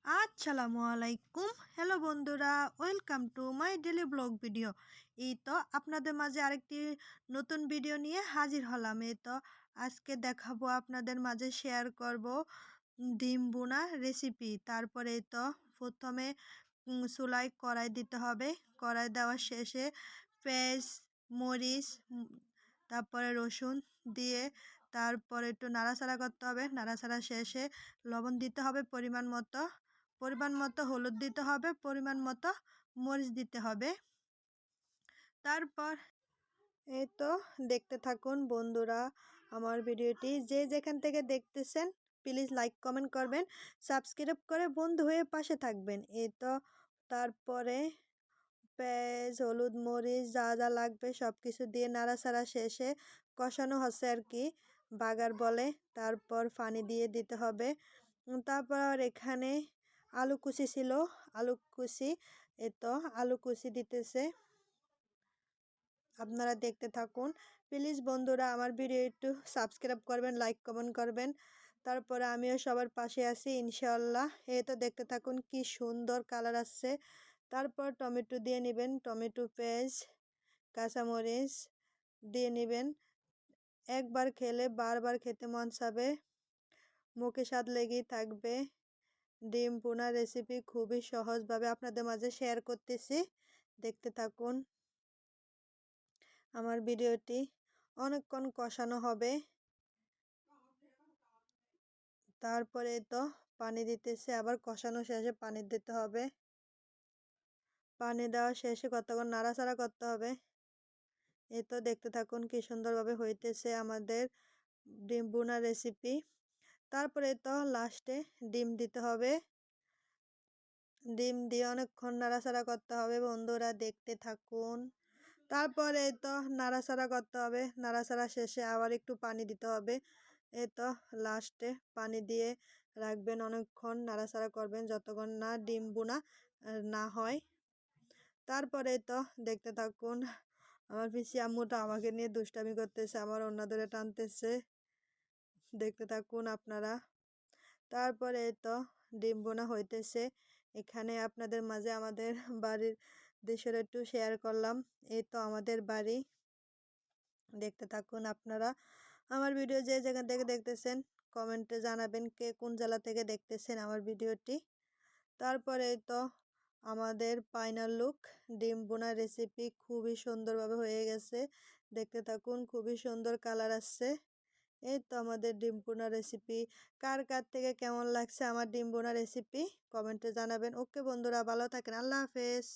আসসালামু আলাইকুম। হ্যালো বন্ধুরা, welcome to my daily blog video. এই তো আপনাদের মাঝে আরেকটি নতুন ভিডিও নিয়ে হাজির হলাম। এই তো আজকে দেখাবো, আপনাদের মাঝে শেয়ার করব ডিম বোনা রেসিপি। তারপরে তো প্রথমে চুলায় কড়াই দিতে হবে। কড়াই দেওয়ার শেষে পেঁয়াজ, মরিচ, তারপরে রসুন দিয়ে তারপরে একটু নাড়াচাড়া করতে হবে। নাড়াচাড়া শেষে লবণ দিতে হবে পরিমাণ মতো হলুদ দিতে হবে, পরিমাণ মতো মরিচ দিতে হবে। তারপর এই তো দেখতে থাকুন বন্ধুরা আমার ভিডিওটি। যে যেখান থেকে দেখতেছেন প্লিজ লাইক কমেন্ট করবেন, সাবস্ক্রাইব করে বন্ধু হয়ে পাশে থাকবেন। এই তো তারপরে পেঁয়াজ, হলুদ, মরিচ যা যা লাগবে সব কিছু দিয়ে নাড়াচাড়া শেষে কষানো হচ্ছে আর কি, বাগার বলে। তারপর পানি দিয়ে দিতে হবে। তারপর এখানে আলু কুচি ছিল, আলু কুচি, আলু কুচি দিতেছে। আপনারা দেখতে থাকুন প্লিজ বন্ধুরা, আমার ভিডিও একটু সাবস্ক্রাইব করবেন, লাইক কমেন্ট করবেন। তারপরে আমিও সবার পাশে আছি ইনশাআল্লাহ। এই তো দেখতে থাকুন কি সুন্দর কালার আসছে। তারপর টমেটো দিয়ে নেবেন, টমেটো, পেঁয়াজ, কাঁচামরিচ দিয়ে নেবেন। একবার খেলে বারবার খেতে মন চাবে, মুখে স্বাদ লেগেই থাকবে। ডিম ভুনা রেসিপি খুবই সহজভাবে আপনাদের মাঝে শেয়ার করতেছি, দেখতে থাকুন। আমার ভিডিওটি অনেকক্ষণ কষানো হবে। তারপরে তো পানি দিতেছে, আবার কষানো শেষে পানি দিতে হবে। পানি দেওয়া শেষে কতক্ষণ নাড়াচাড়া করতে হবে। এই তো দেখতে থাকুন কি সুন্দরভাবে হইতেছে আমাদের ডিম ভুনা রেসিপি। তারপরে তো লাস্টে ডিম দিতে হবে। ডিম দিয়ে অনেকক্ষণ নাড়াচাড়া করতে হবে বন্ধুরা, দেখতে থাকুন। তারপরে তো নাড়াচাড়া করতে হবে, নাড়াচাড়া শেষে আবার একটু পানি দিতে হবে। এই তো লাস্টে পানি দিয়ে রাখবেন, অনেকক্ষণ নাড়াচাড়া করবেন যতক্ষণ না ডিম বোনা না হয়। তারপরে তো দেখতে থাকুন, আমার পিসি আম্মুটা আমাকে নিয়ে দুষ্টামি করতেছে, আমার ওড়না ধরে টানতেছে, দেখতে থাকুন আপনারা। তারপরে তো ডিম বোনা হইতেছে। এখানে আপনাদের মাঝে আমাদের বাড়ির দৃশ্যটা একটু শেয়ার করলাম। এই তো আমাদের বাড়ি, দেখতে থাকুন আপনারা আমার ভিডিও। যে জায়গা থেকে দেখতেছেন কমেন্টে জানাবেন কে কোন জেলা থেকে দেখতেছেন আমার ভিডিওটি। তারপরে তো আমাদের ফাইনাল লুক ডিম বোনা রেসিপি খুবই সুন্দরভাবে হয়ে গেছে, দেখতে থাকুন খুবই সুন্দর কালার আসছে। এই তো আমাদের ডিম বোনা রেসিপি। কার কার থেকে কেমন লাগছে আমার ডিম বোনা রেসিপি কমেন্টে জানাবেন। ওকে বন্ধুরা, ভালো থাকেন, আল্লাহ হাফেজ।